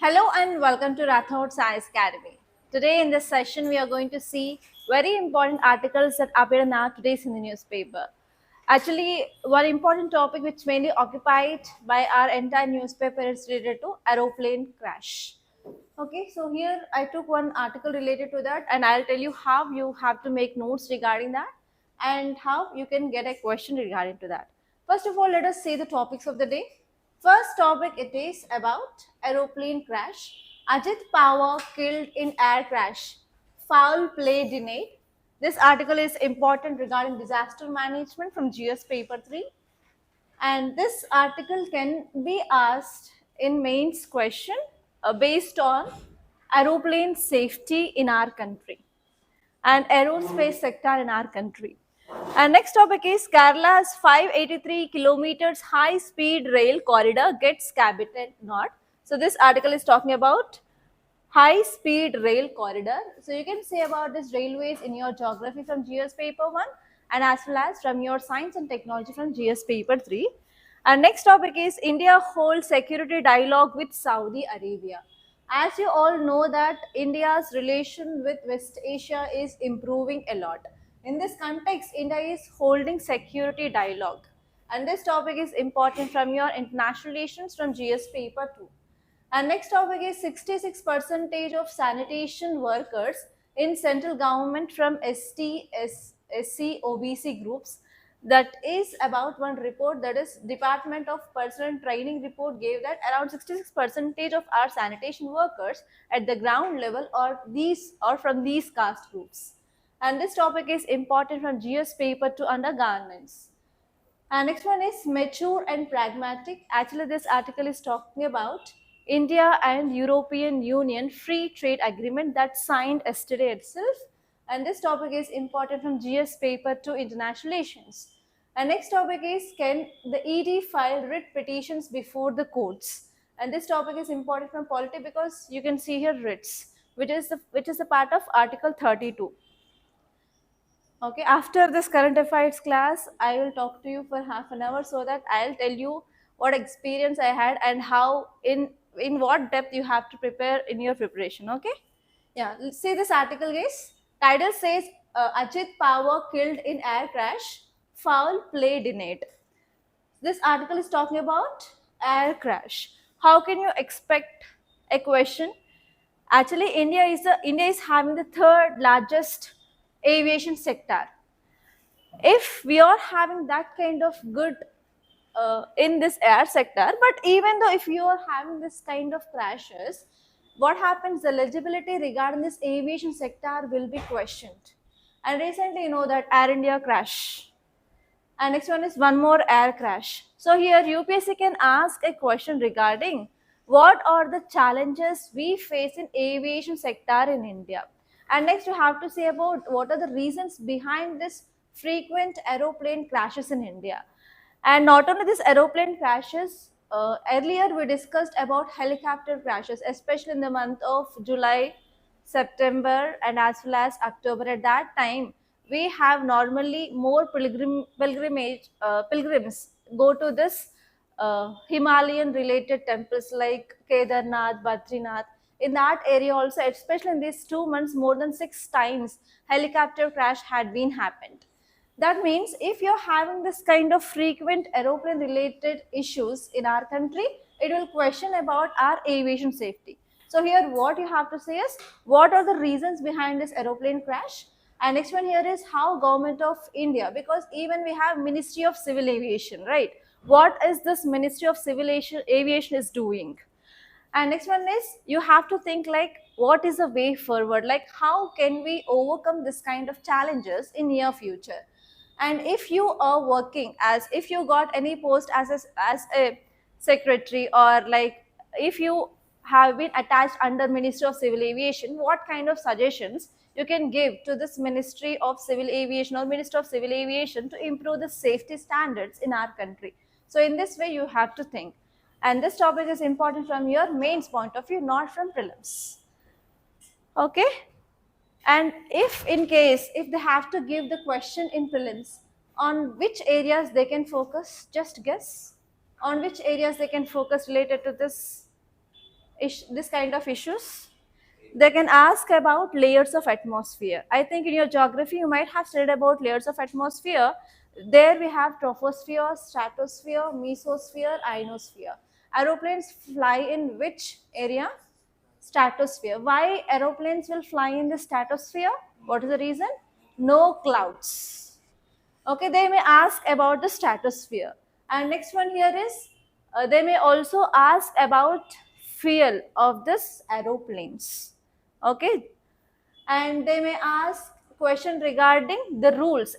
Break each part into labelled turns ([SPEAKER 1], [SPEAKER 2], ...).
[SPEAKER 1] Hello and welcome to Rathod Science Academy. Today in this session we are going to see very important articles that appear now today's in the newspaper. Actually, one important topic which mainly occupied by our entire newspaper is related to aeroplane crash. Okay, so here I took one article related to that and I'll tell you how you have to make notes regarding that and how you can get a question regarding to that. First of all, let us see the topics of the day. First topic it is about aeroplane crash. Ajit Pawar killed in air crash. Foul play denied. This article is important regarding disaster management from GS paper 3, and this article can be asked in mains question based on aeroplane safety in our country and aerospace sector in our country. And next topic is Kerala's 583 kilometers high speed rail corridor gets cabinet nod. So this article is talking about high speed rail corridor. So you can say about this railways in your geography from GS paper 1 and as well as from your science and technology from GS paper 3. And next topic is India holds security dialogue with Saudi Arabia. As you all know that India's relation with West Asia is improving a lot. In this context, India is holding security dialogue. And this topic is important from your international relations from GS paper 2. And next topic is 66 percentage of sanitation workers in central government from ST, SC, OBC groups. That is about one report, that is Department of Personnel Training report gave that around 66 percentage of our sanitation workers at the ground level or from these caste groups. And this topic is important from GS paper 2 under governance. And next one is mature and pragmatic. Actually, this article is talking about India and European Union free trade agreement that signed yesterday itself. And this topic is important from GS paper to international relations. And next topic is, can the ED file writ petitions before the courts? And this topic is important from polity because you can see here writs, which is a part of Article 32. Okay, after this current affairs class, I will talk to you for half an hour so that I'll tell you what experience I had and how in what depth you have to prepare in your preparation. Okay, yeah. Let's see this article, guys. Title says Ajit Pawar killed in air crash, foul play denied. This article is talking about air crash. How can you expect a question? Actually, India is having the third largest aviation sector. If we are having that kind of good in this air sector, but even though if you are having this kind of crashes, what happens, the eligibility regarding this aviation sector will be questioned. And recently you know that Air India crash, and next one is one more air crash. So here UPSC can ask a question regarding what are the challenges we face in aviation sector in India. And next you have to say about what are the reasons behind this frequent aeroplane crashes in India. And not only this aeroplane crashes, earlier we discussed about helicopter crashes, especially in the month of July, September, and as well as October. At that time, we have normally more pilgrims go to this Himalayan related temples like Kedarnath, Badrinath. In that area also, especially in these 2 months, more than 6 times helicopter crash had been happened. That means if you're having this kind of frequent aeroplane related issues in our country, it will question about our aviation safety. So here what you have to say is what are the reasons behind this aeroplane crash. And next one here is how government of India, because even we have Ministry of Civil Aviation, right? What is this Ministry of Civil Aviation is doing? And next one is you have to think like what is the way forward, like how can we overcome this kind of challenges in near future. And if you are working as, if you got any post as a secretary, or like if you have been attached under Ministry of Civil Aviation, what kind of suggestions you can give to this Ministry of Civil Aviation or Minister of Civil Aviation to improve the safety standards in our country. So in this way you have to think, and this topic is important from your mains point of view, not from prelims. Okay, and if in case if they have to give the question in prelims, on which areas they can focus, just guess on which areas they can focus related to this this kind of issues. They can ask about layers of atmosphere. I think in your geography you might have studied about layers of atmosphere. There we have troposphere, stratosphere, mesosphere, ionosphere. Aeroplanes fly in which area? Stratosphere. Why aeroplanes will fly in the stratosphere? What is the reason? No clouds. Okay, they may ask about the stratosphere. And next one here is, they may also ask about fuel of this aeroplanes. Okay, and they may ask question regarding the rules,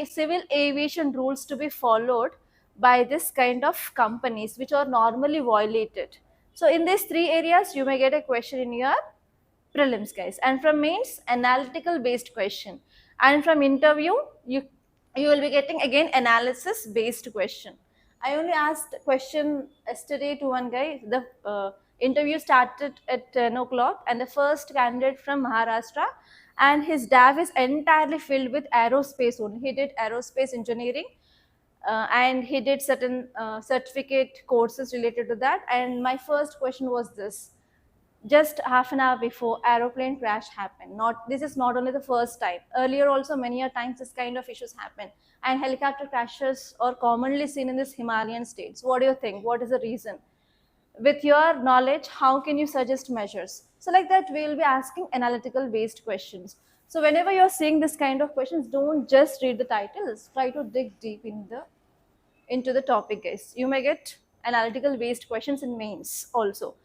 [SPEAKER 1] civil aviation rules to be followed by this kind of companies which are normally violated. So in these three areas you may get a question in your prelims, guys. And from mains, analytical based question. And from interview, you will be getting again analysis based question. I only asked question yesterday to one guy. The interview started at 10 o'clock, and the first candidate from Maharashtra, and his DAV is entirely filled with aerospace only. He did aerospace engineering, and he did certain certificate courses related to that. And my first question was this: just half an hour before aeroplane crash happened. Not this is not only the first time. Earlier also many a times this kind of issues happen, and helicopter crashes are commonly seen in this Himalayan states. What do you think? What is the reason? With your knowledge, how can you suggest measures? So like that, we will be asking analytical based questions. So whenever you're seeing this kind of questions, don't just read the titles. Try to dig deep into the topic, guys. You may get analytical based questions in mains also.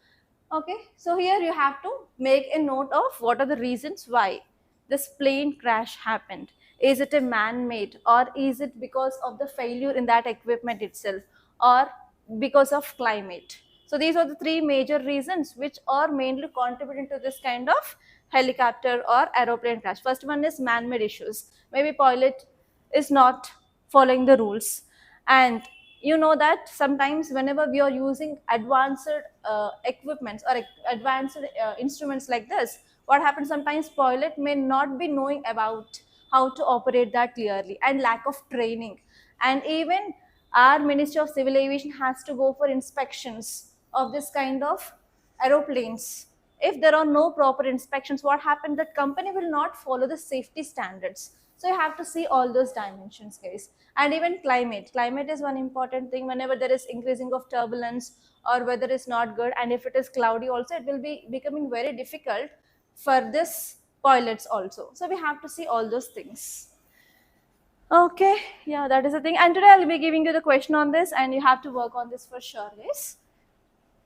[SPEAKER 1] Okay, so here you have to make a note of what are the reasons why this plane crash happened. Is it a man-made, or is it because of the failure in that equipment itself, or because of climate? So these are the three major reasons which are mainly contributing to this kind of helicopter or aeroplane crash. First one is man-made issues. Maybe pilot is not following the rules, and you know that sometimes whenever we are using advanced equipments or advanced instruments like this, what happens sometimes pilot may not be knowing about how to operate that clearly, and lack of training. And even our Ministry of Civil Aviation has to go for inspections of this kind of aeroplanes. If there are no proper inspections, what happens? That company will not follow the safety standards. So you have to see all those dimensions, guys. And even climate is one important thing. Whenever there is increasing of turbulence, or weather is not good, and if it is cloudy also, it will be becoming very difficult for this pilots also. So we have to see all those things. Okay, yeah, that is the thing. And today I'll be giving you the question on this, and you have to work on this for sure, guys.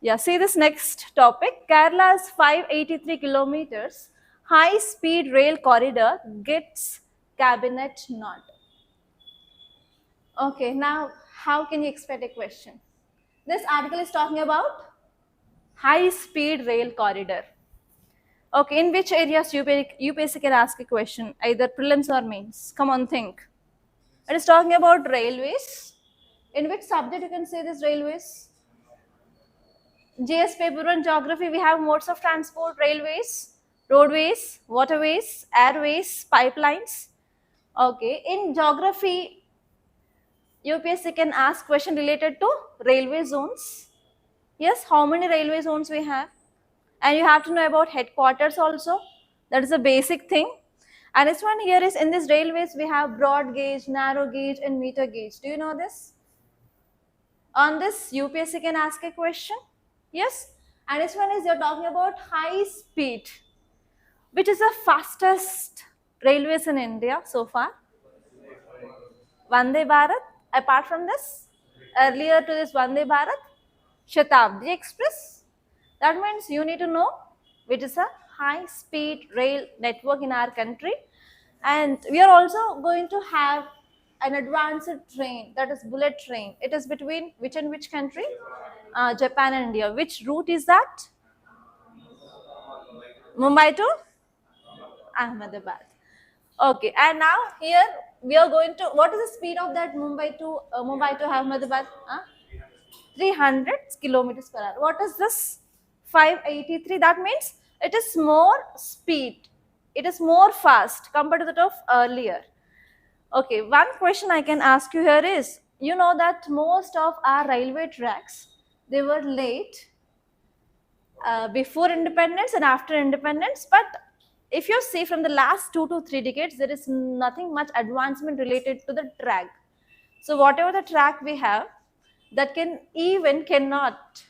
[SPEAKER 1] Yeah, see this next topic. Kerala's 583 kilometers high speed rail corridor gets cabinet nod. Okay, now how can you expect a question? This article is talking about high speed rail corridor. Okay, in which areas UPSC can ask a question, either prelims or mains? Come on, think. It is talking about railways. In which subject you can say this railways? GS paper 1 geography, we have modes of transport, railways, roadways, waterways, airways, pipelines. Okay, in geography, UPSC can ask question related to railway zones. Yes, how many railway zones we have? And you have to know about headquarters also. That is a basic thing. And this one here is, in this railways we have broad gauge, narrow gauge, and meter gauge. Do you know this? On this, UPSC can ask a question. Yes. And this one is, you're talking about high speed. Which is the fastest railways in India so far? Vande Bharat. Apart from this, earlier to this Vande Bharat, Shatabdi Express. That means you need to know which is a high speed rail network in our country. And we are also going to have an advanced train, that is bullet train. It is between which and which country? Japan and India. Which route is that? Mumbai to Ahmedabad. Okay, and now here we are going to, what is the speed of that Mumbai to Ahmedabad? 300 kilometers per hour. What is this? 583. That means it is more speed. It is more fast compared to that of earlier. Okay, one question I can ask you here is, you know that most of our railway tracks, they were late, before independence and after independence. But if you see from the last 2 to 3 decades, there is nothing much advancement related to the track. So whatever the track we have, that cannot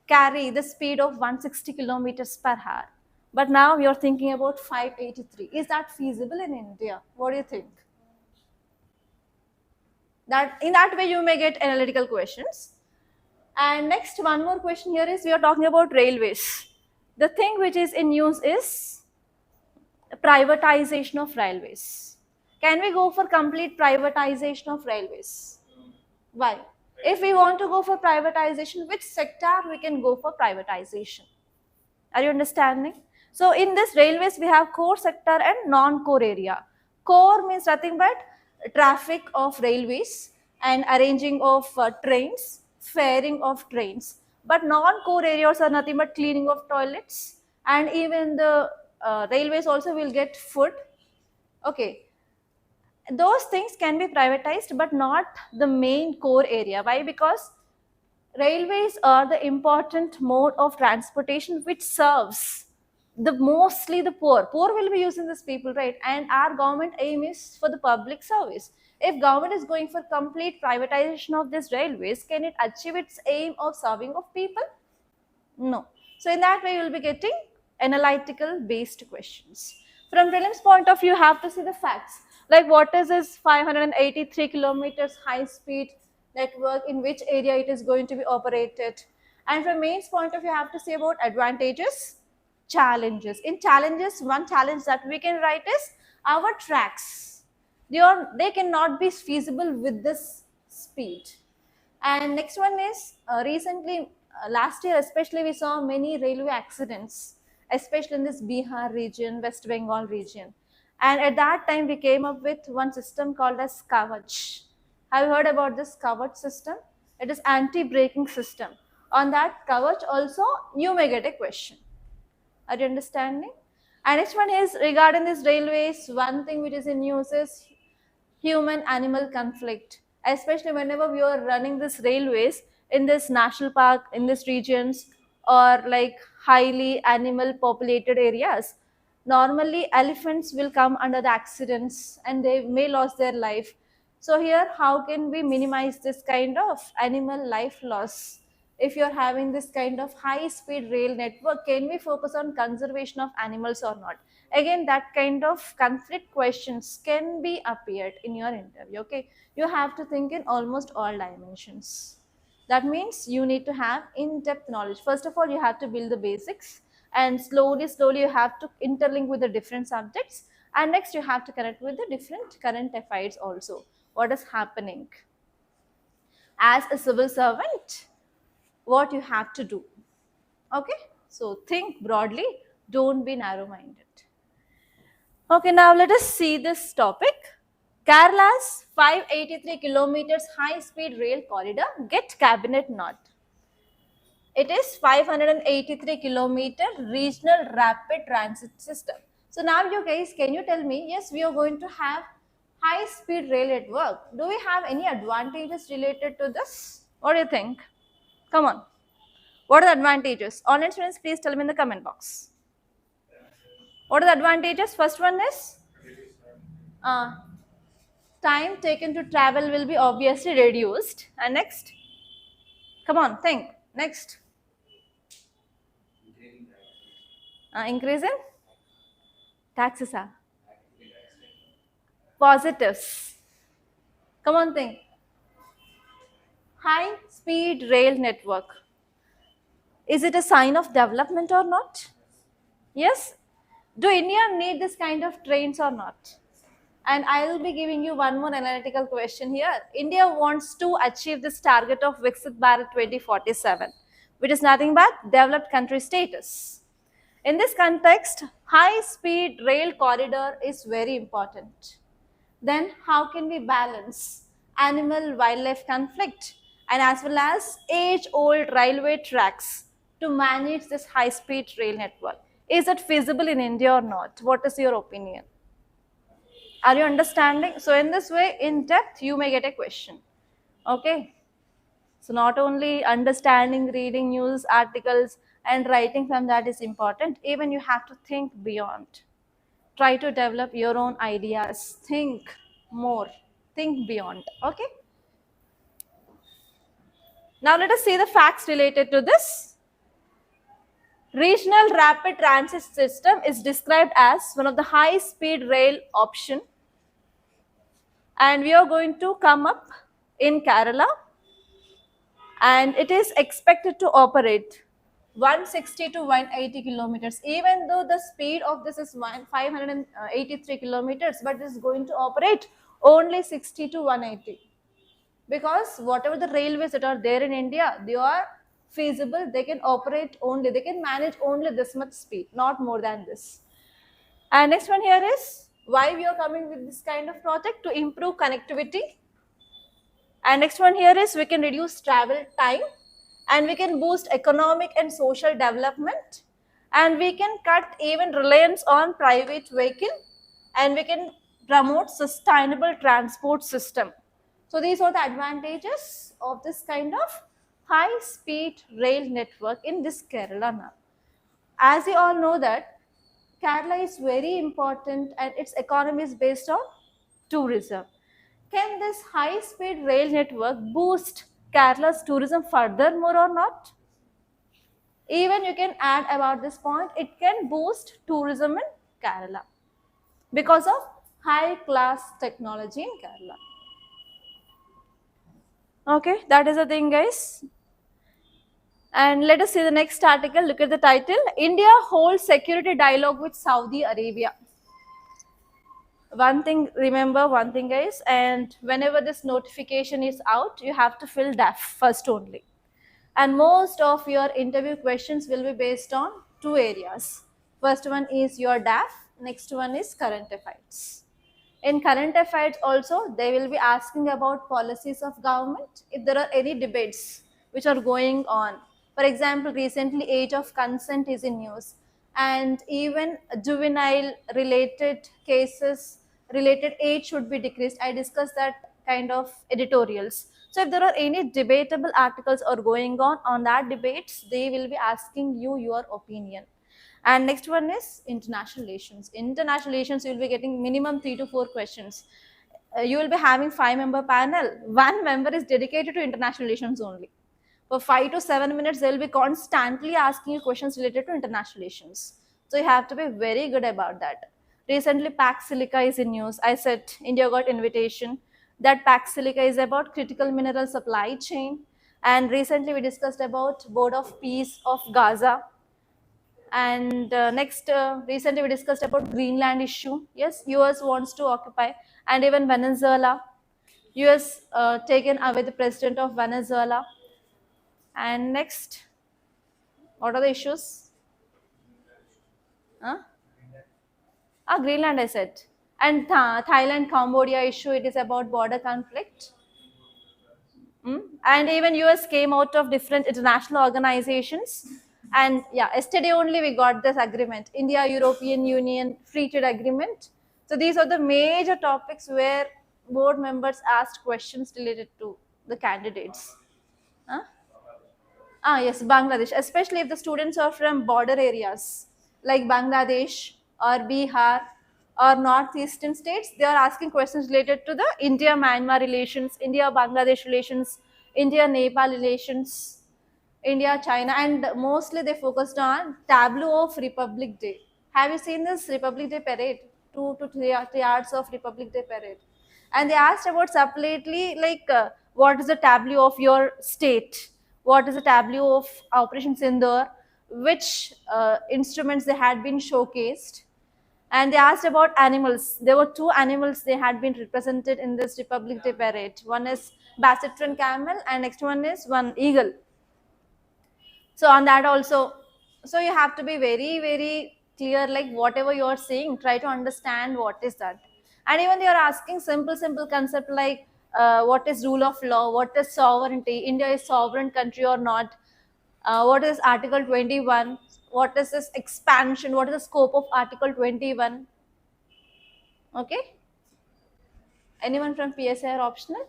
[SPEAKER 1] carry the speed of 160 kilometers per hour. But now you're thinking about 583. Is that feasible in India? What do you think? That in that way you may get analytical questions. And next, one more question here is, we are talking about railways. The thing which is in news is privatization of railways. Can we go for complete privatization of railways? Why? If we want to go for privatization, which sector we can go for privatization? Are you understanding? So in this railways, we have core sector and non-core area. Core means nothing but traffic of railways and arranging of trains, faring of trains. But non-core areas are nothing but cleaning of toilets, and even the railways also will get food. Okay, those things can be privatized, but not the main core area. Why? Because railways are the important mode of transportation which serves the mostly the poor. Poor will be using these people, right? And our government aim is for the public service. If government is going for complete privatization of these railways, can it achieve its aim of serving of people? No. So in that way, you will be getting analytical based questions. From prelims point of view, you have to see the facts. Like, what is this 583 kilometers high speed network, in which area it is going to be operated. And from mains point of view, you have to say about advantages, challenges. In challenges, one challenge that we can write is our tracks. They cannot be feasible with this speed. And next one is recently, last year especially, we saw many railway accidents, especially in this Bihar region, West Bengal region. And at that time, we came up with one system called as Kavach. Have you heard about this Kavach system? It is anti-braking system. On that Kavach also, you may get a question. Are you understanding? And next one is regarding these railways, one thing which is in news is human-animal conflict. Especially whenever we are running these railways in this national park, in these regions, or like highly animal populated areas, normally elephants will come under the accidents and they may lose their life. So here, how can we minimize this kind of animal life loss? If you're having this kind of high speed rail network, can we focus on conservation of animals or not? Again, that kind of conflict questions can be appeared in your interview. Okay, you have to think in almost all dimensions. That means you need to have in-depth knowledge. First of all, you have to build the basics, and slowly you have to interlink with the different subjects, and next you have to connect with the different current affairs also. What is happening as a civil servant, what you have to do. Okay, so think broadly, don't be narrow-minded. Okay, now let us see this topic. Kerala's 583 kilometers high-speed rail corridor get cabinet nod. It is 583 kilometer regional rapid transit system. So now you guys, can you tell me, yes, we are going to have high-speed rail network. Do we have any advantages related to this? What do you think? Come on. What are the advantages? Online students, please tell me in the comment box. What are the advantages? First one is time taken to travel will be obviously reduced. And next, come on, think. Next, increase in taxes are positives. Come on, think. High speed rail network. Is it a sign of development or not? Yes. Do India need this kind of trains or not? And I will be giving you one more analytical question here. India wants to achieve this target of Viksit Bharat 2047, which is nothing but developed country status. In this context, high-speed rail corridor is very important. Then how can we balance animal-wildlife conflict and as well as age-old railway tracks to manage this high-speed rail network? Is it feasible in India or not? What is your opinion? Are you understanding? So in this way, in depth, you may get a question. Okay. So not only understanding, reading news articles and writing from that is important. Even you have to think beyond. Try to develop your own ideas. Think more. Think beyond. Okay. Now let us see the facts related to this. Regional rapid transit system is described as one of the high speed rail option, and we are going to come up in Kerala, and it is expected to operate 160 to 180 kilometers. Even though the speed of this is 583 kilometers, but it is going to operate only 60 to 180, because whatever the railways that are there in India, they are feasible. They can operate only, they can manage only this much speed, not more than this. And next one here is why we are coming with this kind of project: to improve connectivity. And next one here is we can reduce travel time, and we can boost economic and social development, and we can cut even reliance on private vehicle, and we can promote sustainable transport system. So these are the advantages of this kind of high speed rail network in this Kerala now. As you all know that Kerala is very important and its economy is based on tourism. Can this high speed rail network boost Kerala's tourism furthermore or not? Even you can add about this point, it can boost tourism in Kerala because of high class technology in Kerala. Okay, that is the thing, guys. And let us see the next article. Look at the title: India holds security dialogue with Saudi Arabia. One thing, remember one thing, guys, and whenever this notification is out, you have to fill DAF first only. And most of your interview questions will be based on two areas. First one is your DAF, next one is current affairs. In current affairs also, they will be asking about policies of government, if there are any debates which are going on. For example, recently age of consent is in news, and even juvenile related cases, related age should be decreased. I discussed that kind of editorials. So if there are any debatable articles are going on that debates, they will be asking you your opinion. And next one is international relations. International relations, you will be getting minimum 3 to 4 questions. You will be having 5-member panel. One member is dedicated to international relations only. For 5 to 7 minutes, they will be constantly asking you questions related to international relations. So you have to be very good about that. Recently, Pax Silica is in news. I said India got invitation. That Pax Silica is about critical mineral supply chain. And recently, we discussed about Board of Peace of Gaza. And recently we discussed about Greenland issue. Yes, US wants to occupy, and even Venezuela. US taken away the president of Venezuela. And next, what are the issues? Huh? Greenland I said. And Thailand, Cambodia issue, it is about border conflict. And even US came out of different international organizations. And yeah, yesterday only we got this agreement, India European Union free trade agreement. So these are the major topics where board members asked questions related to the candidates. Huh? Yes, Bangladesh, especially if the students are from border areas like Bangladesh or Bihar or northeastern states, they are asking questions related to the India-Myanmar relations, India-Bangladesh relations, India-Nepal relations, India-China, and mostly they focused on tableau of Republic Day. Have you seen this Republic Day parade? 2 to 3 hours of Republic Day parade. And they asked about separately, like, what is the tableau of your state? What is the tableau of Operation Sindoor? Which instruments they had been showcased? And they asked about animals. There were 2 animals they had been represented in this Republic Day parade. One is Bactrian camel, and next one is one eagle. So on that also, so you have to be very, very clear, like whatever you are saying, try to understand what is that. And even they are asking simple concept like what is rule of law, what is sovereignty, India is sovereign country or not, what is Article 21, what is this expansion, what is the scope of Article 21. Okay, anyone from PSI are optional?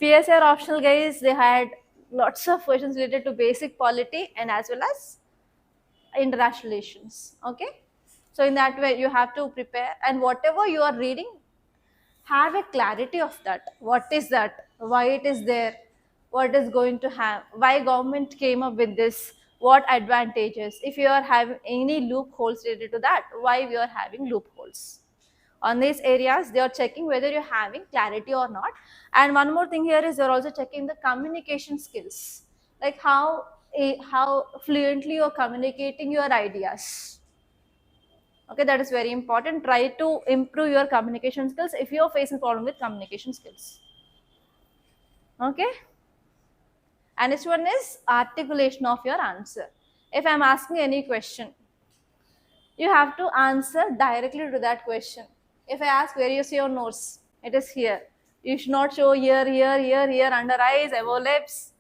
[SPEAKER 1] PSI are optional, guys. They had lots of questions related to basic polity and as well as international relations. Okay, so in that way you have to prepare, and whatever you are reading, have a clarity of that. What is that? Why it is there? What is going to have? Why government came up with this? What advantages? If you are having any loopholes related to that, why we are having loopholes? On these areas, they are checking whether you're having clarity or not. And one more thing here is they're also checking the communication skills, like how fluently you're communicating your ideas. Okay, that is very important. Try to improve your communication skills if you are facing problem with communication skills. Okay, and next one is articulation of your answer. If I'm asking any question, you have to answer directly to that question. If I ask where you see your nose, it is here. You should not show here, here, here, here, under eyes, above lips,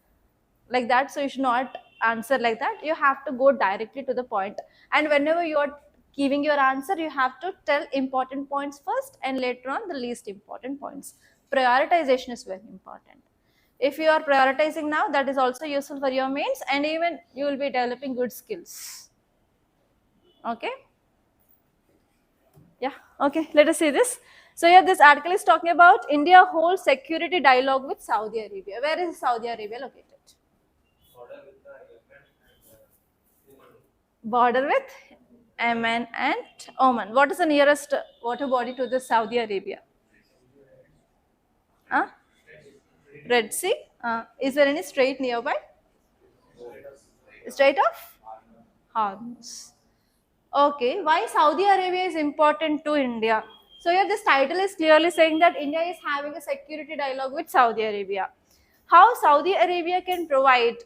[SPEAKER 1] like that. So you should not answer like that. You have to go directly to the point. And whenever you are giving your answer, you have to tell important points first and later on the least important points. Prioritization is very important. If you are prioritizing now, that is also useful for your mains, and even you will be developing good skills. Okay. Yeah, okay, let us see this. So here this article is talking about India holds security dialogue with Saudi Arabia. Where is Saudi Arabia located? Border with Yemen and Oman. What is the nearest water body to the Saudi Arabia? Red Sea. Is there any strait nearby? Strait of Hormuz. Okay, why Saudi Arabia is important to India? So here this title is clearly saying that India is having a security dialogue with Saudi Arabia. How Saudi Arabia can provide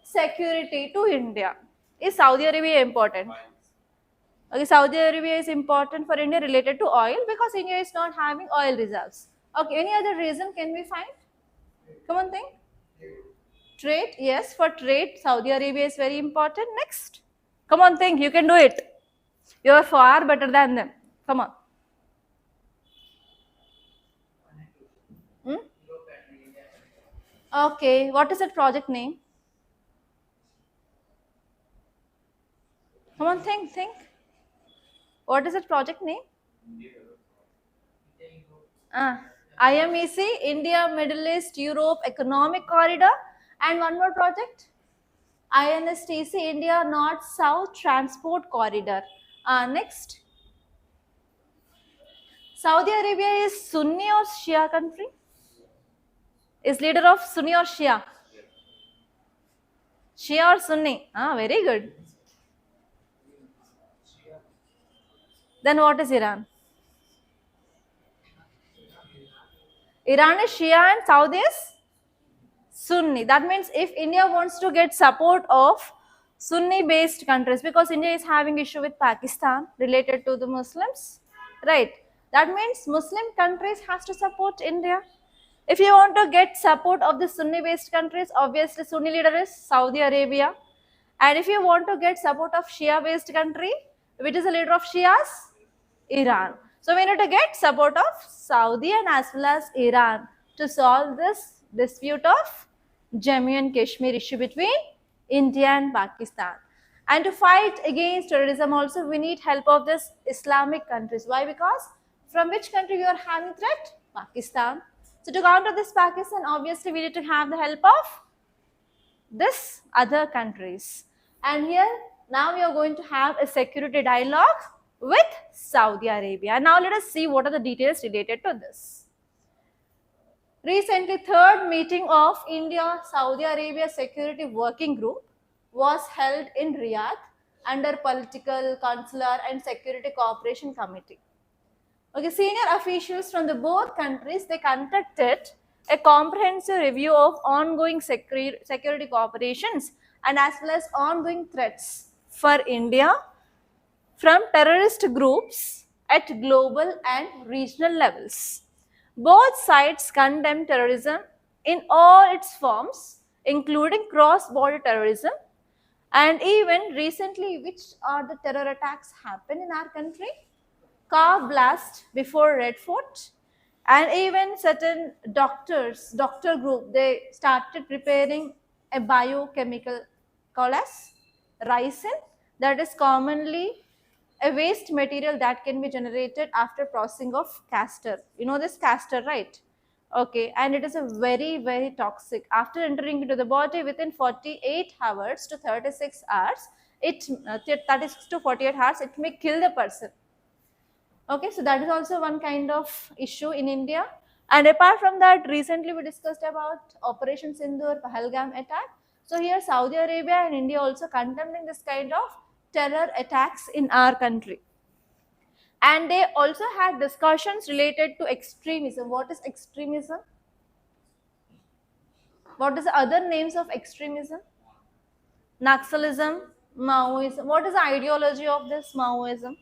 [SPEAKER 1] security to India? Is Saudi Arabia important? Okay, Saudi Arabia is important for India related to oil because India is not having oil reserves. Okay, any other reason can we find? Come on, think. Trade, yes, for trade, Saudi Arabia is very important. Next, come on, think, you can do it. You are far better than them. Come on. Okay, what is that project name? Come on, think. What is that project name? IMEC, India, Middle East, Europe Economic Corridor, and one more project, INSTC, India North South Transport Corridor. Next, Saudi Arabia is Sunni or Shia country? Is leader of Sunni or Shia? Shia or Sunni? Very good. Then what is Iran? Iran is Shia and Saudi is Sunni. That means if India wants to get support of Sunni based countries, because India is having issue with Pakistan related to the Muslims, right? That means Muslim countries has to support India. If you want to get support of the Sunni based countries, obviously Sunni leader is Saudi Arabia. And if you want to get support of Shia based country, which is the leader of Shias? Iran. So we need to get support of Saudi and as well as Iran to solve this dispute of Jammu and Kashmir issue between India and Pakistan. And to fight against terrorism also, we need help of this Islamic countries. Why? Because from which country we are having threat? Pakistan. So to counter this Pakistan, obviously we need to have the help of this other countries. And here now we are going to have a security dialogue with Saudi Arabia. Now let us see what are the details related to this. Recently, third meeting of India-Saudi Arabia Security Working Group was held in Riyadh under Political, Consular and Security Cooperation Committee. Okay, senior officials from the both countries, they conducted a comprehensive review of ongoing security cooperations and as well as ongoing threats for India from terrorist groups at global and regional levels. Both sides condemn terrorism in all its forms, including cross-border terrorism, and even recently, which are the terror attacks happen in our country? Car blast before Red Fort, And even certain doctor group, they started preparing a biochemical called as ricin, that is commonly a waste material that can be generated after processing of castor. You know this castor, right? Okay, and it is a very, very toxic. After entering into the body within 48 hours to 36 hours, 36 to 48 hours, it may kill the person. Okay, so that is also one kind of issue in India. And apart from that, recently we discussed about Operation Sindoor Pahalgam attack. So here Saudi Arabia and India also condemning this kind of terror attacks in our country. And they also had discussions related to extremism. What is extremism? What is the other names of extremism? Naxalism, Maoism. What is the ideology of this Maoism?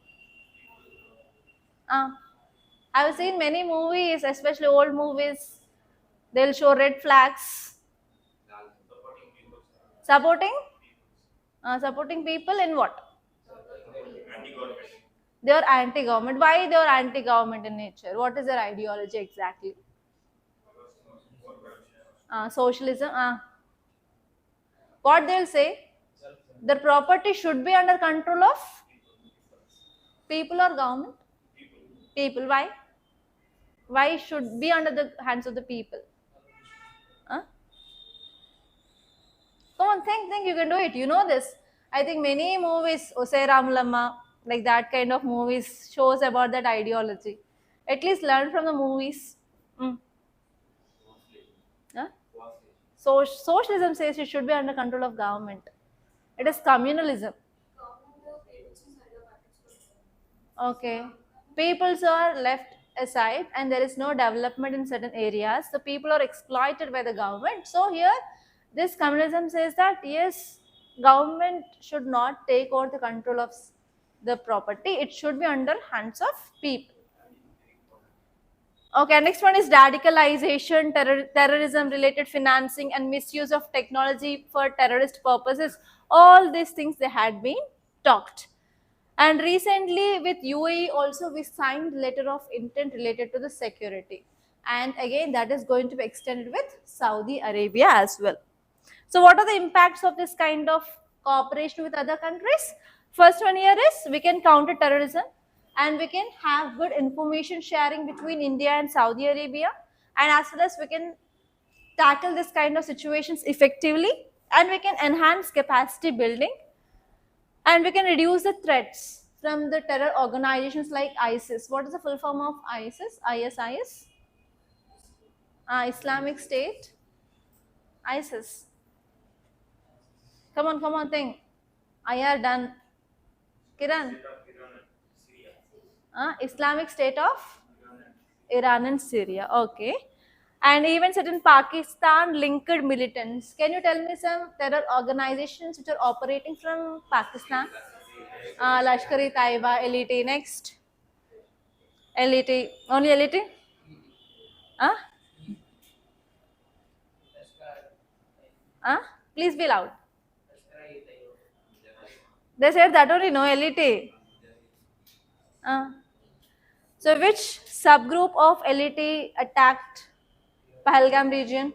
[SPEAKER 1] I've seen many movies, especially old movies. They'll show red flags. Supporting? Supporting people in what? They are anti-government. Why they are anti-government in nature? What is their ideology exactly? Socialism. What they'll say? The property should be under control of people or government? People. Why? Why should be under the hands of the people? Huh? Come on, think, you can do it. You know this. I think many movies, Osai Ramlama, like that kind of movies, shows about that ideology. At least learn from the movies. Mm. Huh? Socialism says it should be under control of government. It is communalism. Okay. Peoples are left aside and there is no development in certain areas. The people are exploited by the government. So here, this communism says that yes, government should not take over the control of the property. It should be under hands of people. Okay, next one is radicalization, terrorism related financing and misuse of technology for terrorist purposes. All these things they had been talked. And recently with UAE also we signed letter of intent related to the security. And again that is going to be extended with Saudi Arabia as well. So what are the impacts of this kind of cooperation with other countries? First one here is we can counter terrorism and we can have good information sharing between India and Saudi Arabia, and as well as we can tackle this kind of situations effectively, and we can enhance capacity building, and we can reduce the threats from the terror organizations like ISIS. What is the full form of ISIS? ISIS? Islamic State? ISIS. Come on, think. IR done. Kiran. Islamic State of Iran and Syria. Okay. And even certain Pakistan linked militants. Can you tell me some terror organizations which are operating from Pakistan? Lashkar-e-Taiba, LET. Next. LET. Only LET? Huh? Please be loud. They said that only, no LET. So which subgroup of LET attacked Pahalgam region?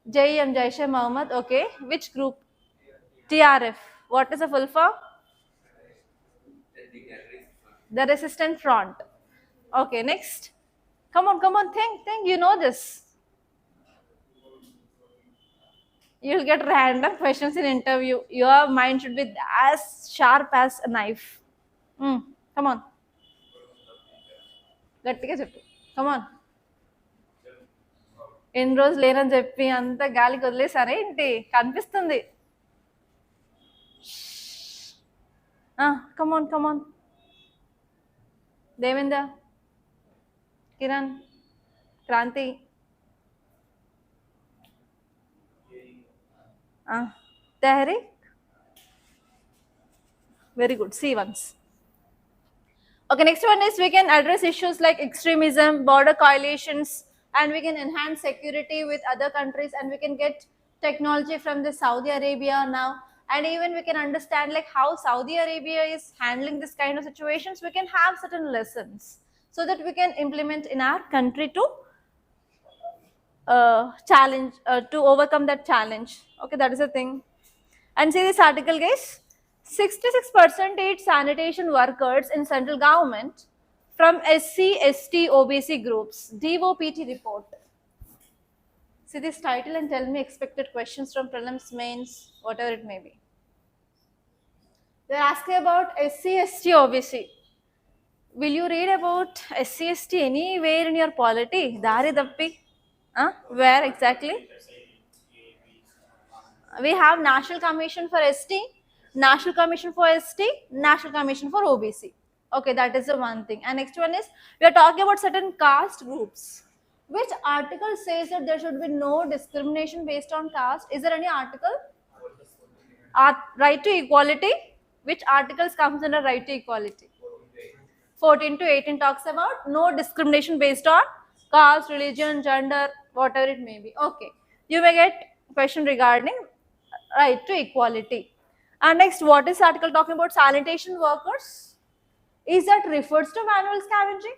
[SPEAKER 1] JEM, Jaish-e-Mohammed. Okay. Which group? TRF. What is the full form? The Resistant Front. Okay, next. Come on, think. You know this. You'll get random questions in interview. Your mind should be as sharp as a knife. Come on. గట్టిగా చెప్పు. Come on. ఎన్ని రోజులు లేనని చెప్పి అంత గాలికి వదిలేసారా ఏంటి? కనిపిస్తుంది. Come on. Devendra, Kiran, Kranti. Tehrik. Very good. See once. Okay, next one is we can address issues like extremism, border coalitions, and we can enhance security with other countries, and we can get technology from the Saudi Arabia now. and even we can understand like how Saudi Arabia is handling this kind of situations. We can have certain lessons so that we can implement in our country to challenge, to overcome that challenge. Okay, that is the thing. And see this article, guys. 66% sanitation workers in central government from SC, ST, OBC groups. DOPT report. See this title and tell me expected questions from prelims, mains, whatever it may be. They're asking about SC, ST, OBC. Will you read about SC, ST anywhere in your polity? Dari Dappi? Where exactly? We have National Commission for ST, National Commission for ST, National Commission for OBC. Okay, that is the one thing. And next one is, we are talking about certain caste groups. Which article says that there should be no discrimination based on caste? Is there any article? Right to equality. Which articles comes under right to equality? 14 to 18 talks about no discrimination based on caste, religion, gender, whatever it may be. Okay, you may get question regarding right to equality. And next, what is article talking about? Sanitation workers. Is that refers to manual scavenging?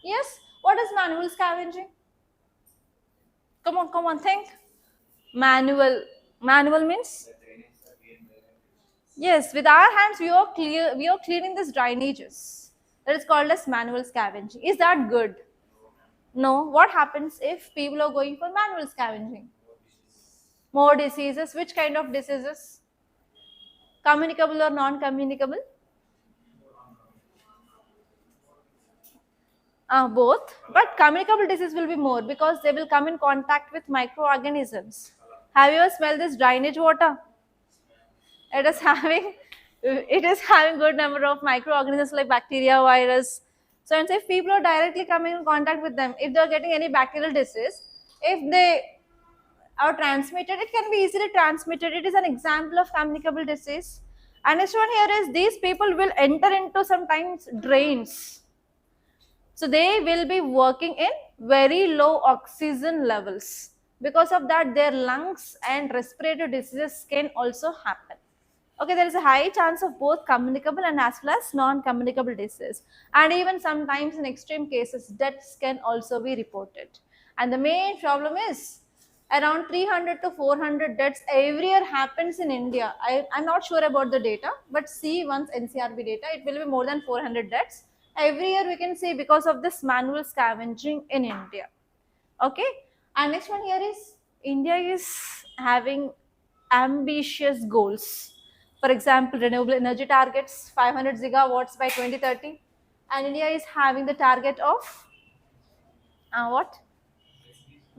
[SPEAKER 1] Yes. What is manual scavenging? Come on, think. Manual. Manual means? Yes, with our hands we are cleaning these drainages. That is called as manual scavenging. Is that good? No. What happens if people are going for manual scavenging? More diseases. Which kind of diseases? Communicable or non-communicable? Both, but communicable disease will be more because they will come in contact with microorganisms. Have you ever smelled this drainage water? It is having good number of microorganisms like bacteria, virus. So, and if people are directly coming in contact with them, if they are getting any bacterial disease, if they are transmitted, it can be easily transmitted. It is an example of communicable disease. And next one here is, these people will enter into sometimes drains. So they will be working in very low oxygen levels. Because of that, their lungs and respiratory diseases can also happen. Okay, there is a high chance of both communicable and as well as non-communicable disease. And even sometimes in extreme cases, deaths can also be reported. And the main problem is around 300 to 400 deaths every year happens in India. I'm not sure about the data, but see once NCRB data, it will be more than 400 deaths. Every year we can see because of this manual scavenging in India. Okay, and next one here is, India is having ambitious goals. For example, renewable energy targets 500 gigawatts by 2030, and India is having the target of what?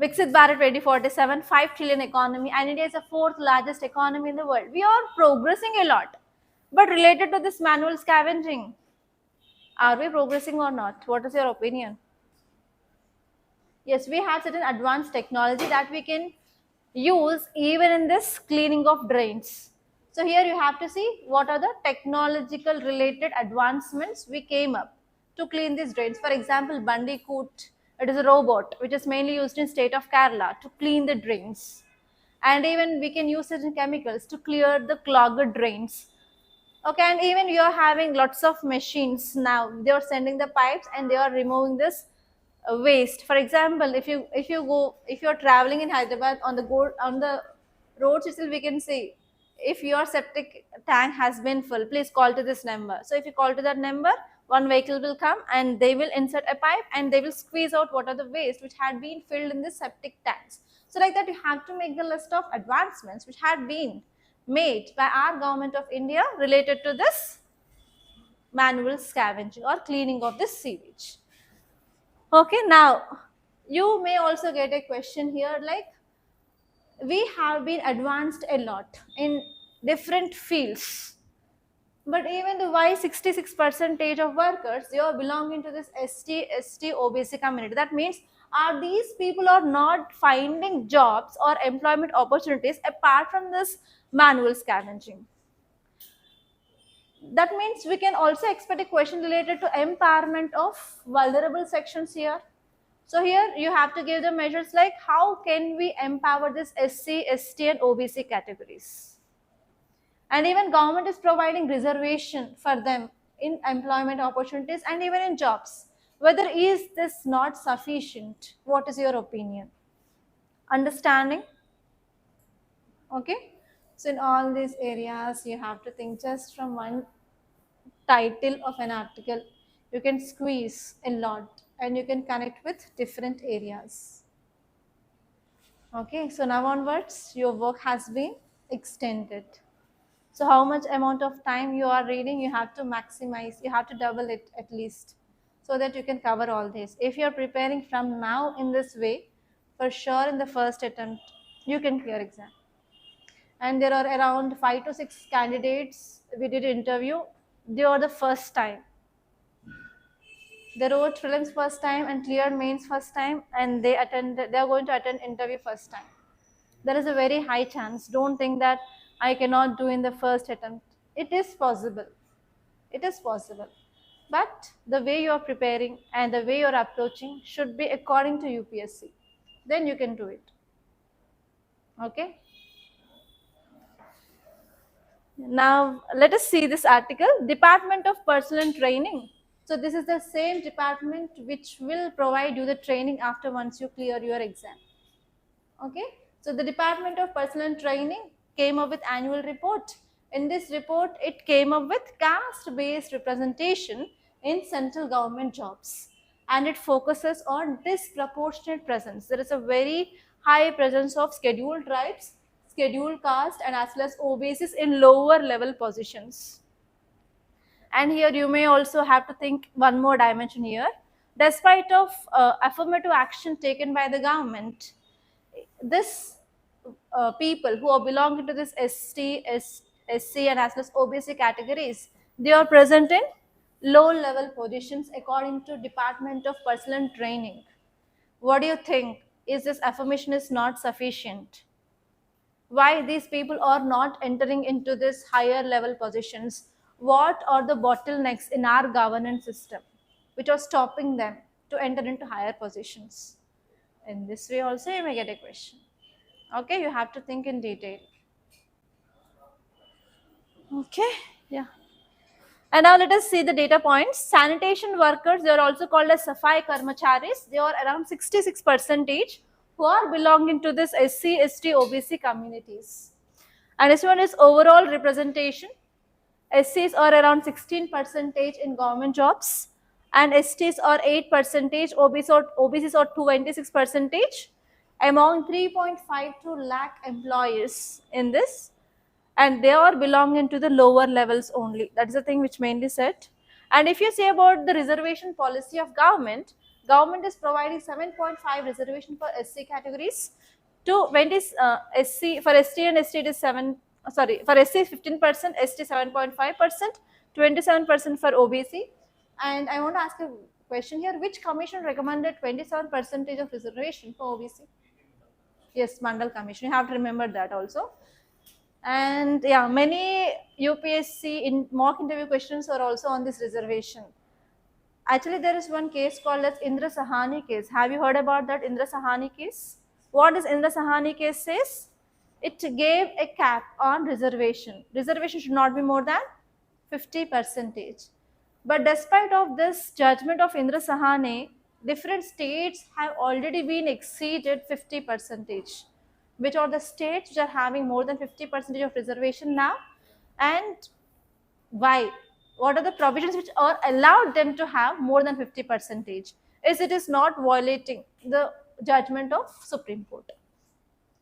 [SPEAKER 1] Viksit Bharat 2047, 5 trillion economy, and India is the fourth largest economy in the world. We are progressing a lot, but related to this manual scavenging, are we progressing or not? What is your opinion? Yes, we have certain advanced technology that we can use even in this cleaning of drains. So here you have to see what are the technological related advancements we came up to clean these drains. For example, Bandicoot, it is a robot which is mainly used in state of Kerala to clean the drains. And even we can use certain chemicals to clear the clogged drains. Okay, and even you are having lots of machines now. They are sending the pipes and they are removing this waste. For example, if you are traveling in Hyderabad on the roads itself, we can see if your septic tank has been full, please call to this number. So if you call to that number, one vehicle will come and they will insert a pipe and they will squeeze out what are the waste which had been filled in the septic tanks. So like that, you have to make the list of advancements which had been made by our government of India related to this manual scavenging or cleaning of this sewage. Okay, now you may also get a question here like, we have been advanced a lot in different fields, but even the why 66% of workers, they are belonging to this ST, OBC community. That means, are these people are not finding jobs or employment opportunities apart from this manual scavenging? That means we can also expect a question related to empowerment of vulnerable sections here. So here you have to give the measures like, how can we empower this SC, ST and OBC categories? And even government is providing reservation for them in employment opportunities and even in jobs. Whether is this not sufficient? What is your opinion? Understanding? Okay. So in all these areas, you have to think just from one title of an article. You can squeeze a lot and you can connect with different areas. Okay. So now onwards, your work has been extended. So how much amount of time you are reading, you have to maximize, you have to double it at least so that you can cover all this. If you are preparing from now in this way, for sure in the first attempt, you can clear exam. And there are around 5 to 6 candidates we did interview. They are the first time. They wrote prelims first time and cleared mains first time, and they are going to attend interview first time. There is a very high chance. Don't think that I cannot do in the first attempt. It is possible. It is possible. But the way you are preparing and the way you are approaching should be according to UPSC. Then you can do it. Okay. Now let us see this article. Department of Personnel and Training. So this is the same department which will provide you the training after once you clear your exam. Okay. So the Department of Personnel and Training came up with annual report. In this report, it came up with caste-based representation in central government jobs, and it focuses on disproportionate presence. There is a very high presence of scheduled tribes, scheduled caste, and as well as OBCs in lower level positions. And here you may also have to think one more dimension here. Despite of affirmative action taken by the government, this people who are belonging to this SC and as well as OBC categories, they are present in low level positions according to Department of Personnel and Training. What do you think? Is this affirmation is not sufficient? Why these people are not entering into this higher level positions? What are the bottlenecks in our governance system which are stopping them to enter into higher positions? In this way also you may get a question. Okay, you have to think in detail. Okay, yeah. And now let us see the data points. Sanitation workers, they are also called as Safai Karmacharis. They are around 66 percentage who are belonging to this SC, ST, OBC communities. And this one is overall representation. SCs are around 16 percentage in government jobs, and STs are 8 percentage, OBCs are 26 percentage among 3.52 lakh employees in this, and they are belonging to the lower levels only. That is the thing which mainly said. And if you say about the reservation policy of government, government is providing 7.5 reservation for SC categories. To when is SC for ST and ST it is 7. Sorry, for SC 15%, ST 7.5%, 27% for OBC. And I want to ask a question here: which commission recommended 27% of reservation for OBC? Yes, Mandal Commission. You have to remember that also. And yeah, many UPSC in mock interview questions are also on this reservation. Actually, there is one case called as Indra Sahani case. Have you heard about that Indra Sahani case? What does Indra Sahani case says? It gave a cap on reservation. Reservation should not be more than 50 percentage. But despite of this judgment of Indra Sahani, different states have already been exceeded 50 percentage. Which are the states which are having more than 50 percentage of reservation now, and why? What are the provisions which are allowed them to have more than 50 percentage? Is it is not violating the judgment of Supreme Court.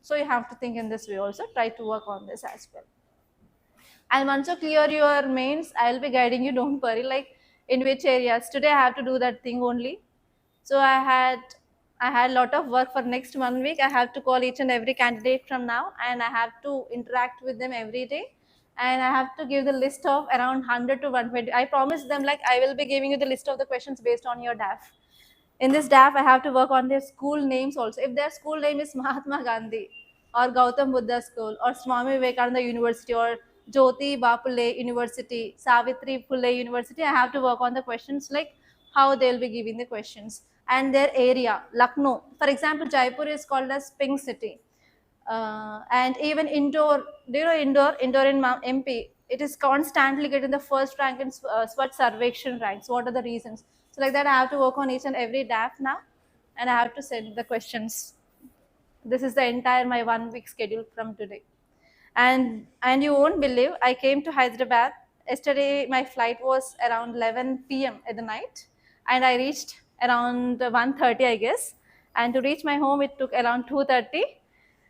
[SPEAKER 1] So you have to think in this way also. Try to work on this as well. And once you clear your mains, I'll be guiding you. Don't worry. Like in which areas. Today I have to do that thing only. So I had a lot of work for next 1 week. I have to call each and every candidate from now, and I have to interact with them every day. And I have to give the list of around 100 to 120. I promised them like I will be giving you the list of the questions based on your DAF. In this DAF, I have to work on their school names also. If their school name is Mahatma Gandhi or Gautam Buddha School or Swami Vivekananda University or Jyoti Bapule University, Savitri Phule University, I have to work on the questions like how they will be giving the questions and their area. Lucknow, for example, Jaipur is called as Pink City. And even indoor, do you know indoor in MP, it is constantly getting the first rank in Swachh Sarvekshan ranks. What are the reasons? So like that, I have to work on each and every DAF now, and I have to send the questions. This is the entire my 1 week schedule from today. And you won't believe, I came to Hyderabad yesterday. My flight was around 11 p.m. at the night, and I reached around 1:30, I guess. And to reach my home, it took around 2:30.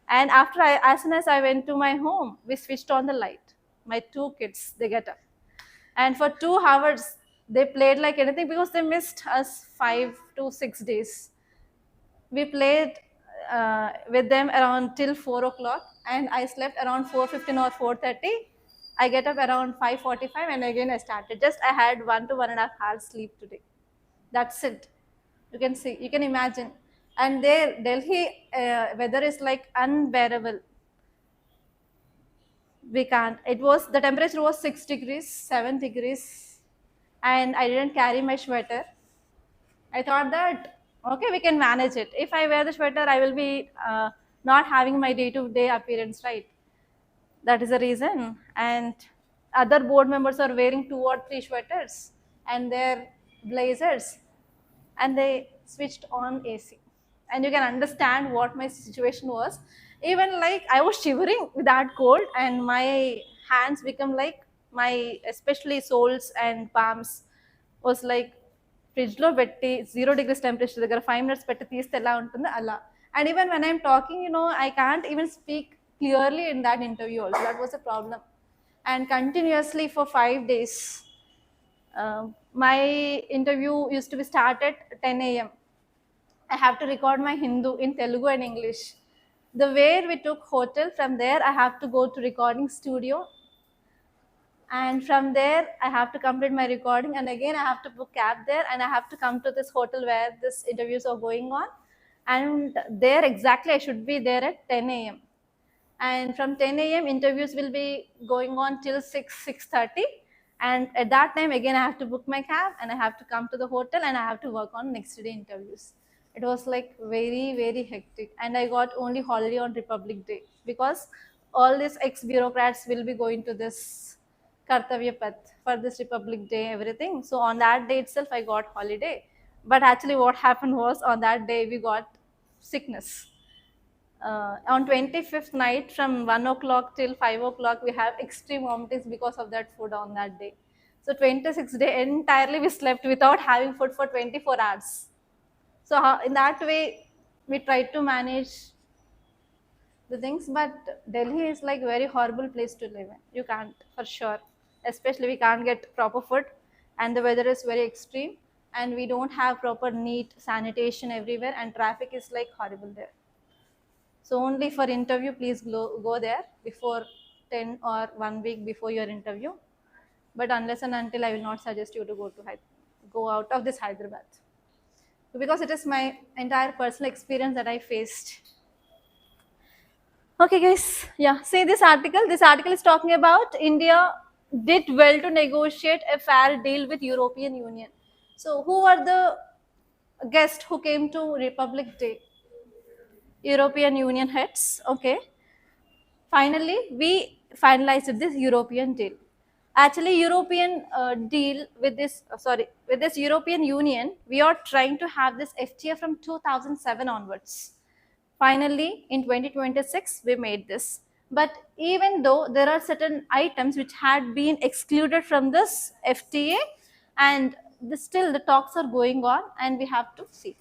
[SPEAKER 1] And as soon as I went to my home, we switched on the light. My two kids, they get up, and for 2 hours they played like anything because they missed us 5 to 6 days. We played with them around till 4 o'clock, and I slept around 4:15 or 4:30. I get up around 5:45, and again I started. Just I had 1 to 1.5 hours sleep today. That's it. You can see, you can imagine. And there, Delhi weather is like unbearable. We can't. It was, the temperature was 6 degrees, 7 degrees, and I didn't carry my sweater. I thought that okay, we can manage it. If I wear the sweater, I will be not having my day-to-day appearance, right? That is the reason. And other board members are wearing 2 or 3 sweaters and their blazers, and they switched on AC. And you can understand what my situation was. Even like I was shivering with that cold, and my hands become like, my especially soles and palms was like ఫ్రిడ్జ్లో పెట్టి 0 degrees temperature దగ్గర 5 minutes పెట్టి తీస్తే ఎలా ఉంటుందో అలా. And even when I'm talking, I can't even speak clearly in that interview also. That was a problem. And continuously for 5 days, my interview used to be start at 10 a.m. I have to record my Hindu in Telugu and English. The where we took hotel, from there I have to go to recording studio, and from there I have to complete my recording, and again I have to book cab there, and I have to come to this hotel where this interviews are going on, and there exactly I should be there at 10 a.m. And from 10 a.m. interviews will be going on till 6:30, and at that time again I have to book my cab, and I have to come to the hotel, and I have to work on next day interviews. It was like very, very hectic, and I got only holiday on Republic Day, because all these ex bureaucrats will be going to this Kartavya Path for this Republic Day, everything. So on that day itself I got holiday. But actually what happened was, on that day we got sickness. On 25th night, from 1 o'clock till 5 o'clock, we have extreme vomitings because of that food on that day. So 26th day entirely we slept without having food for 24 hours. So in that way we tried to manage the things. But Delhi is like very horrible place to live in. You can't, for sure. Especially we can't get proper food, and the weather is very extreme, and we don't have proper neat sanitation everywhere, and traffic is like horrible there. So only for interview, please go there before 10 or 1 week before your interview. But unless and until, I will not suggest you to go out of this Hyderabad, because it is my entire personal experience that I faced. Okay, guys. Yeah, see this article. This article is talking about India did well to negotiate a fair deal with European Union. So who are the guests who came to Republic Day? European Union heads. Okay. Finally, we finalized this European deal. Actually, European deal with this, with this European Union, we are trying to have this FTA from 2007 onwards. Finally, in 2026, we made this. But even though there are certain items which had been excluded from this FTA, and still the talks are going on, and we have to see.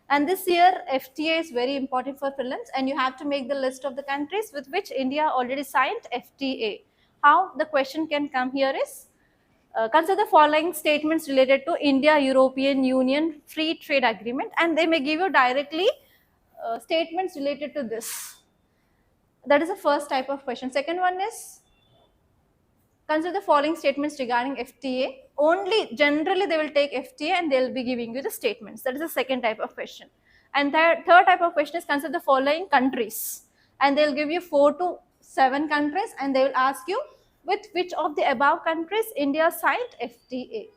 [SPEAKER 1] And this year, FTA is very important for prelims, and you have to make the list of the countries with which India already signed FTA. How the question can come here is, consider the following statements related to India-European Union Free Trade Agreement, and they may give you directly statements related to this. That is the first type of question. Second one is, consider the following statements regarding FTA. Only generally they will take FTA and they will be giving you the statements. That is the second type of question. And third type of question is, consider the following countries, and they will give you 4 to 7 countries, and they will ask you with which of the above countries India signed FTA.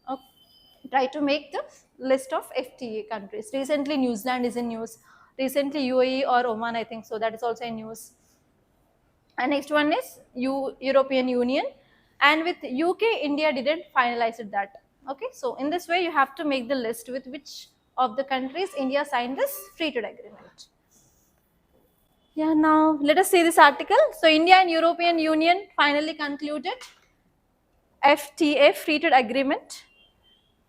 [SPEAKER 1] Okay. Try to make the list of FTA countries. Recently New Zealand is in news. Recently, UAE or Oman, I think so. That is also in news. And next one is European Union. And with UK, India didn't finalize it that. Okay, so in this way, you have to make the list with which of the countries India signed this free trade agreement. Yeah, now let us see this article. So India and European Union finally concluded FTA, free trade agreement.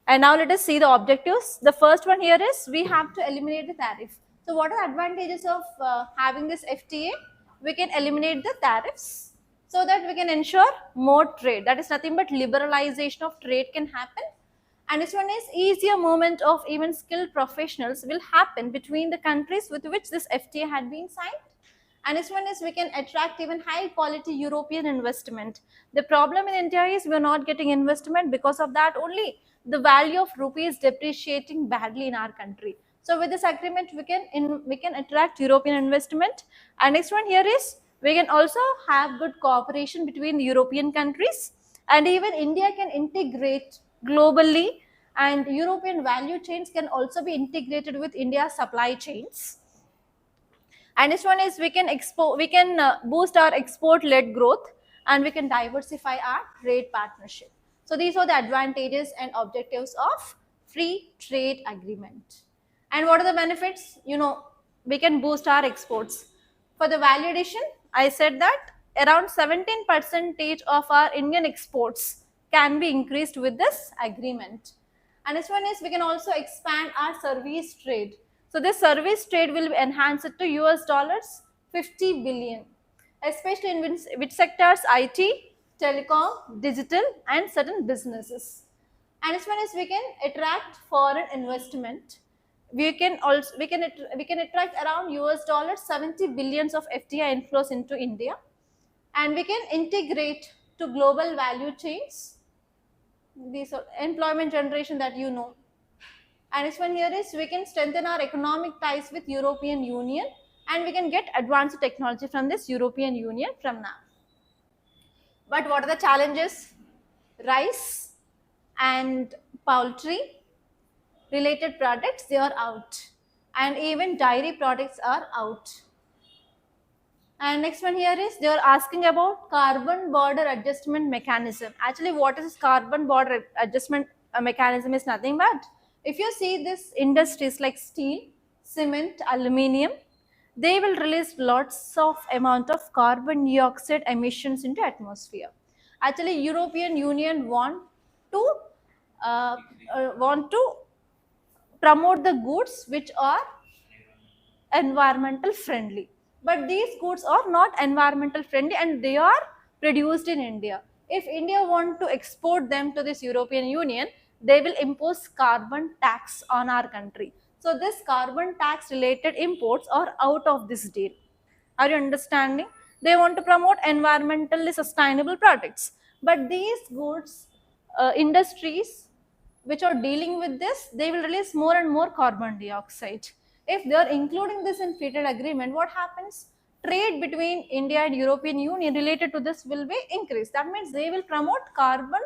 [SPEAKER 1] And now let us see the objectives. The first one here is we have to eliminate the tariff. So what are the advantages of having this FTA? We can eliminate the tariffs so that we can ensure more trade. That is nothing but liberalization of trade can happen. And this one is easier movement of even skilled professionals will happen between the countries with which this FTA had been signed. And this one is we can attract even high quality European investment. The problem in India is we are not getting investment. Because of that only the value of rupee is depreciating badly in our country. So with this agreement we can attract European investment. And next one here is we can also have good cooperation between the European countries, and even India can integrate globally, and European value chains can also be integrated with India's supply chains. And this one is we can boost our export led growth, and we can diversify our trade partnership. So these are the advantages and objectives of free trade agreement. And what are the benefits? We can boost our exports. For the value addition, I said that around 17% of our Indian exports can be increased with this agreement. And this one is we can also expand our service trade. So this service trade will be enhanced to US dollars 50 billion, especially in which sectors? IT, telecom, digital, and certain businesses. And this one is we can attract foreign investment. We can attract around US dollars 70 billions of FDI inflows into India, and we can integrate to global value chains. These are employment generation that you know. And this one here is we can strengthen our economic ties with European Union, and we can get advanced technology from this European Union from now. But what are the challenges? Rice and poultry related products, they are out, and even dairy products are out. And next one here is they are asking about carbon border adjustment mechanism. Actually, what is carbon border adjustment mechanism is nothing but if you see this industries like steel, cement, aluminium, they will release lots of amount of carbon dioxide emissions into atmosphere. Actually, European Union to uh, want to promote the goods which are environmental friendly, but these goods are not environmental friendly and they are produced in India. If India want to export them to this European Union, they will impose carbon tax on our country. So this carbon tax related imports are out of this deal. Are you understanding? They want to promote environmentally sustainable products, but these goods industries which are dealing with this, they will release more and more carbon dioxide. If they are including this in free trade agreement, what happens? Trade between India and European Union related to this will be increased. That means they will promote carbon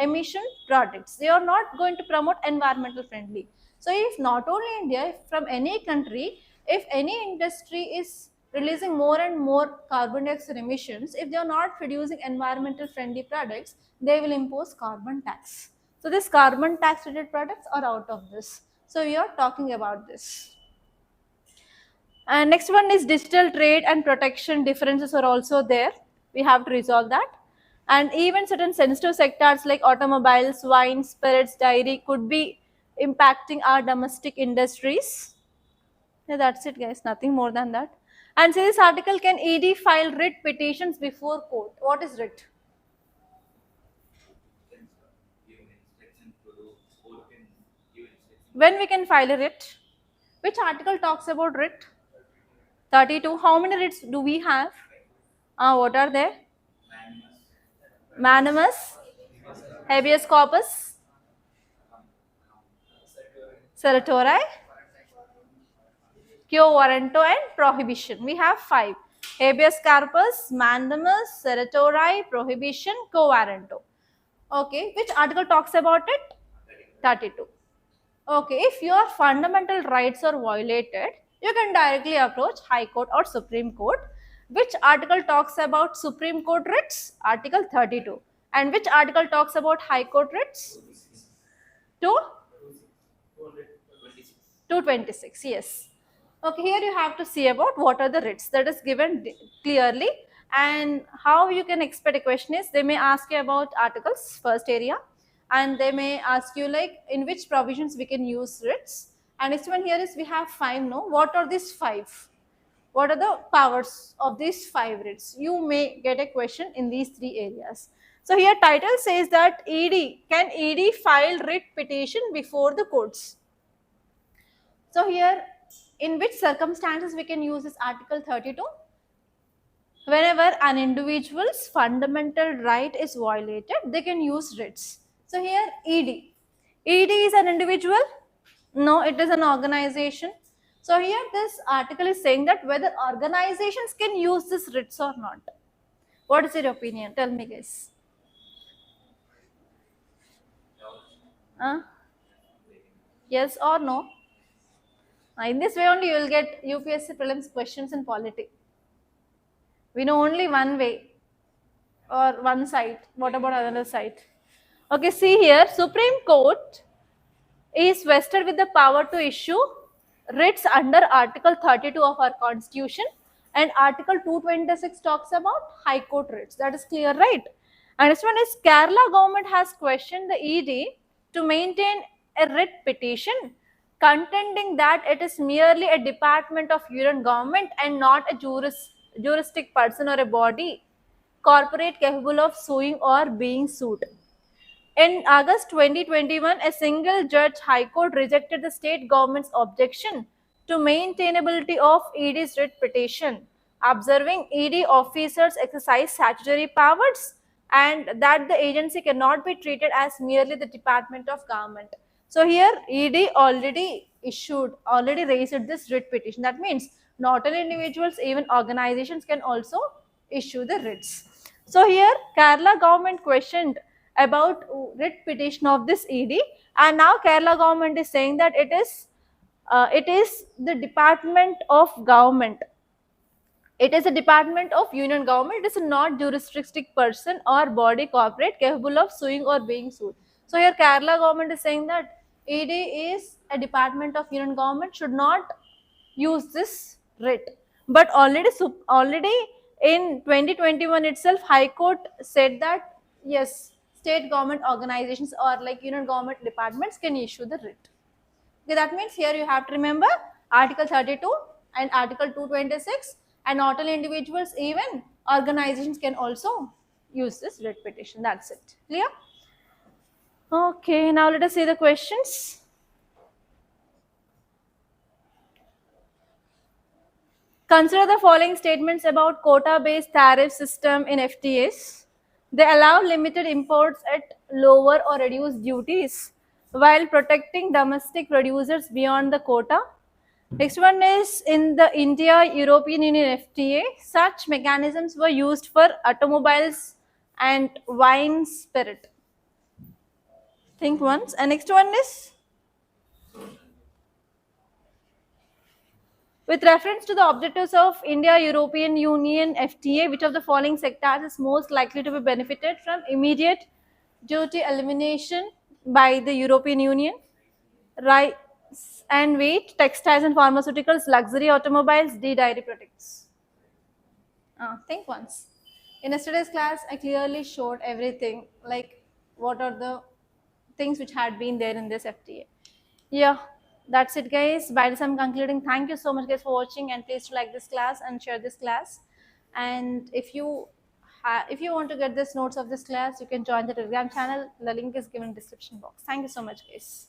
[SPEAKER 1] emission products. They are not going to promote environmental friendly. So if not only India, if from any country, if any industry is releasing more and more carbon dioxide emissions, if they are not producing environmental friendly products, they will impose carbon tax. So this carbon tax related products are out of this. So we are talking about this. And next one is digital trade and protection differences are also there. We have to resolve that. And even certain sensitive sectors like automobiles, wine, spirits, dairy could be impacting our domestic industries. Yeah, that's it guys, nothing more than that. And say this article, can ED file writ petitions before court? What is writ? When we can file a writ? Which article talks about writ? 32. How many writs do we have? What are they? Mandamus, habeas corpus, certiorari, quo warranto, and prohibition. We have 5. Habeas corpus, mandamus, certiorari, prohibition, quo warranto. Okay, which article talks about it? 32. Okay, if your fundamental rights are violated, you can directly approach High Court or Supreme Court. Which article talks about Supreme Court writs? Article 32. And which article talks about High Court writs? 2? 226, yes. Okay, here you have to see about what are the writs that is given clearly, and how you can expect a question is they may ask you about articles, first area, and they may ask you like in which provisions we can use writs. And next one here is we have 5, no? What are these 5? What are the powers of these 5 writs? You may get a question in these 3 areas. So here title says that can ED file writ petition before the courts? So here, in which circumstances we can use this Article 32? Whenever an individual's fundamental right is violated, they can use writs. So here, ED. ED is an individual? No, it is an organization. So here, this article is saying that whether organizations can use this writs or not. What is your opinion? Tell me, guys. Yes or no? In this way only you will get UPSC prelims questions in polity. We know only one way or one side. What about another side? Okay, see here, Supreme Court is vested with the power to issue writs under Article 32 of our Constitution, and Article 226 talks about High Court writs. That is clear, right? And this one is Kerala government has questioned the ED to maintain a writ petition, contending that it is merely a department of union government and not a juristic person or a body corporate capable of suing or being sued. In August 2021, a single judge High Court rejected the state government's objection to maintainability of ED's writ petition, observing ED officers exercise statutory powers and that the agency cannot be treated as merely the department of government. So here ED already raised this writ petition. That means not only individuals, even organizations can also issue the writs. So here Kerala government questioned about writ petition of this ED, and now Kerala government is saying that it is the department of government. It is a department of union government. It is not juristic person or body corporate capable of suing or being sued. So here Kerala government is saying that ED is a department of union government, should not use this writ. But already in 2021 itself, High Court said that yes, state government organizations or like union government departments can issue the writ. Okay, that means here you have to remember Article 32 and Article 226, and not only individuals, even organizations can also use this writ petition. That's it. Clear? Okay, now let us see the questions. Consider the following statements about quota-based tariff system in FTAs. They allow limited imports at lower or reduced duties while protecting domestic producers beyond the quota. Next one is in the India-European Union FTA, such mechanisms were used for automobiles and wine spirit. Think once. And next one is with reference to the objectives of India-European Union FTA, which of the following sectors is most likely to be benefited from immediate duty elimination by the European Union? Rice and wheat, textiles and pharmaceuticals, luxury automobiles, D, dairy products. Think once. In yesterday's class, I clearly showed everything, like what are the things which had been there in this FTA. Yeah, that's it, guys. By this, I'm concluding. Thank you so much, guys, for watching, and please like this class and share this class. And if you want to get this notes of this class, you can join the Telegram channel. The link is given in the description box. Thank you so much, guys.